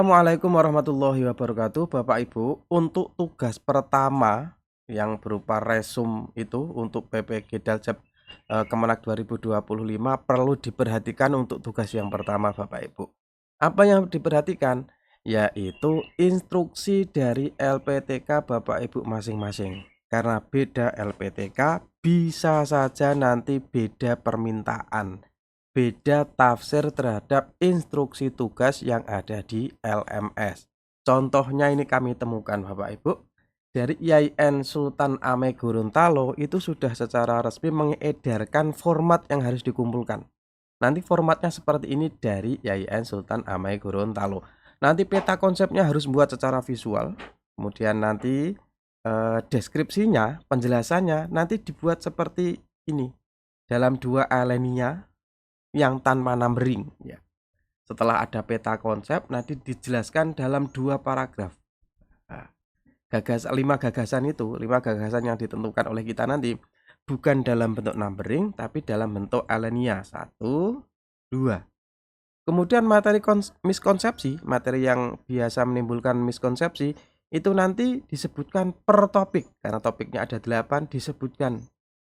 Assalamualaikum warahmatullahi wabarakatuh, Bapak Ibu. Untuk tugas pertama yang berupa resum itu untuk PPG Daljab Kemenak 2025 perlu diperhatikan untuk tugas yang pertama, Bapak Ibu. Apa yang diperhatikan? Yaitu instruksi dari LPTK Bapak Ibu masing-masing. Karena beda LPTK, bisa saja nanti beda permintaan, beda tafsir terhadap instruksi tugas yang ada di LMS. Contohnya ini kami temukan Bapak Ibu, dari IAIN Sultan Ame Gorontalo itu sudah secara resmi mengedarkan format yang harus dikumpulkan. Nanti formatnya seperti ini dari IAIN Sultan Ame Gorontalo. Nanti peta konsepnya harus buat secara visual, kemudian nanti deskripsinya, penjelasannya nanti dibuat seperti ini dalam 2 alinea yang tanpa numbering ya. Setelah ada peta konsep nanti dijelaskan dalam 2 paragraf. Nah, 5 gagasan itu, 5 gagasan yang ditentukan oleh kita nanti bukan dalam bentuk numbering tapi dalam bentuk alinea 1, 2. Kemudian materi miskonsepsi, materi yang biasa menimbulkan miskonsepsi itu nanti disebutkan per topik. Karena topiknya ada 8 disebutkan.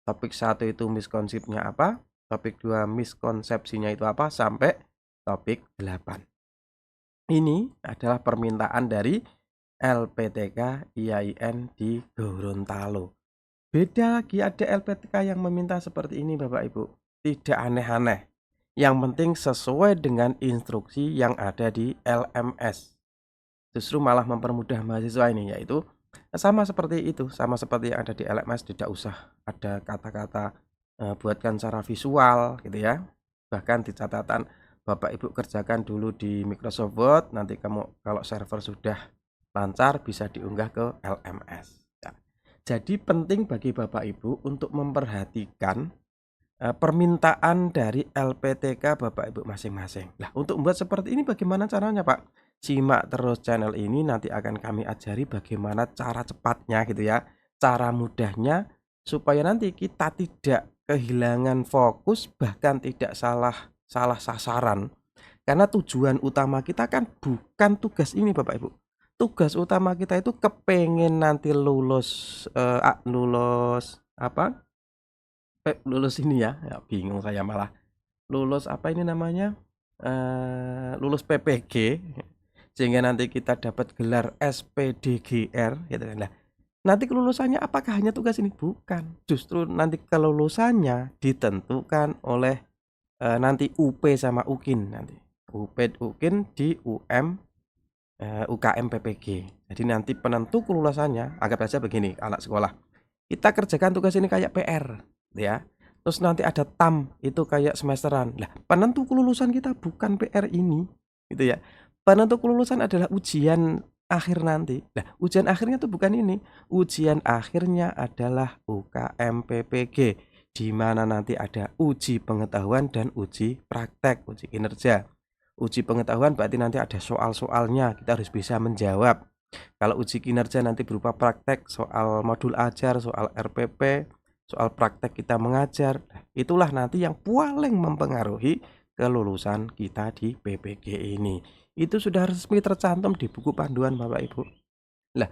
Topik 1 itu miskonsepsinya apa, topik 2 miskonsepsinya itu apa, sampai topik 8. Ini adalah permintaan dari LPTK IAIN di Gorontalo. Beda lagi ada LPTK yang meminta seperti ini Bapak Ibu. Tidak aneh-aneh. Yang penting sesuai dengan instruksi yang ada di LMS. Justru malah mempermudah mahasiswa ini, yaitu sama seperti itu, sama seperti yang ada di LMS, tidak usah ada kata-kata buatkan secara visual gitu ya. Bahkan di catatan Bapak Ibu kerjakan dulu di Microsoft Word, nanti kamu kalau server sudah lancar bisa diunggah ke LMS. Ya. Jadi penting bagi Bapak Ibu untuk memperhatikan permintaan dari LPTK Bapak Ibu masing-masing. Nah, untuk membuat seperti ini bagaimana caranya, Pak? Simak terus channel ini, nanti akan kami ajari bagaimana cara cepatnya gitu ya, cara mudahnya supaya nanti kita tidak kehilangan fokus bahkan tidak salah sasaran. Karena tujuan utama kita kan bukan tugas ini Bapak Ibu. Tugas utama kita itu kepengen nanti lulus lulus apa? Lulus ini ya, bingung saya malah. Lulus apa ini namanya, lulus PPG, sehingga nanti kita dapat gelar SPDGR gitu kan. Nah, nanti kelulusannya apakah hanya tugas ini? Bukan, justru nanti kelulusannya ditentukan oleh, nanti UP sama UKIN nanti. UP UKIN di UKM PPG. Jadi nanti penentu kelulusannya, anggap saja begini anak sekolah, kita kerjakan tugas ini kayak PR ya. Terus nanti ada TAM itu kayak semesteran. Lah, penentu kelulusan kita bukan PR ini gitu ya. Penentu kelulusan adalah ujian akhir nanti. Nah, ujian akhirnya tuh bukan ini. Ujian akhirnya adalah UKM PPG di mana nanti ada uji pengetahuan dan uji praktek, uji kinerja. Uji pengetahuan berarti nanti ada soal-soalnya, kita harus bisa menjawab. Kalau uji kinerja nanti berupa praktek, soal modul ajar, soal RPP, soal praktek kita mengajar. Itulah nanti yang paling mempengaruhi kelulusan kita di PPG ini. Itu sudah resmi tercantum di buku panduan Bapak Ibu. Lah,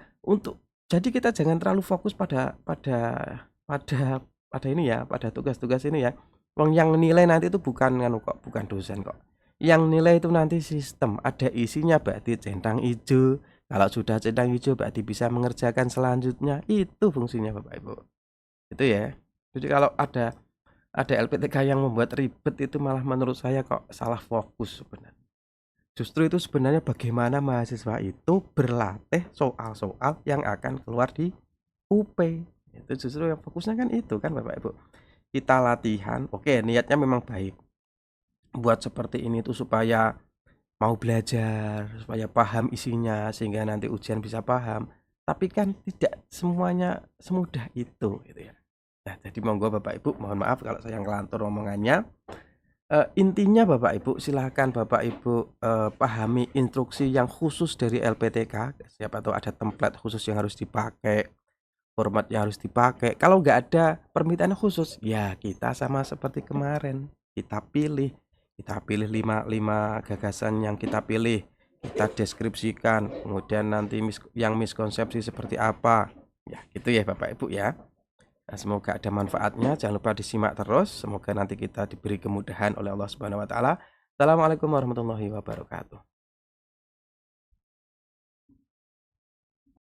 jadi kita jangan terlalu fokus pada pada ini ya, pada tugas-tugas ini ya. Wong yang nilai nanti itu bukan bukan dosen kok. Yang nilai itu nanti sistem, ada isinya berarti centang hijau. Kalau sudah centang hijau berarti bisa mengerjakan selanjutnya. Itu fungsinya Bapak Ibu. Itu ya. Jadi kalau ada LPTK yang membuat ribet itu malah menurut saya kok salah fokus sebenarnya. Justru itu sebenarnya bagaimana mahasiswa itu berlatih soal-soal yang akan keluar di UP. Itu justru yang fokusnya kan itu kan Bapak Ibu. Kita latihan, oke niatnya memang baik. Buat seperti ini tuh supaya mau belajar, supaya paham isinya sehingga nanti ujian bisa paham. Tapi kan tidak semuanya semudah itu gitu ya. Nah, jadi monggo Bapak Ibu, mohon maaf kalau saya ngelantur omongannya. Intinya Bapak Ibu silahkan Bapak Ibu pahami instruksi yang khusus dari LPTK. Siapa tahu ada template khusus yang harus dipakai, format yang harus dipakai. Kalau nggak ada permintaan khusus, ya kita sama seperti kemarin. Kita pilih 5 gagasan yang kita pilih. kita deskripsikan, kemudian nanti yang miskonsepsi seperti apa. Ya, gitu ya Bapak Ibu ya. Nah, semoga ada manfaatnya. Jangan lupa disimak terus. Semoga nanti kita diberi kemudahan oleh Allah Subhanahu wa taala. Assalamualaikum warahmatullahi wabarakatuh.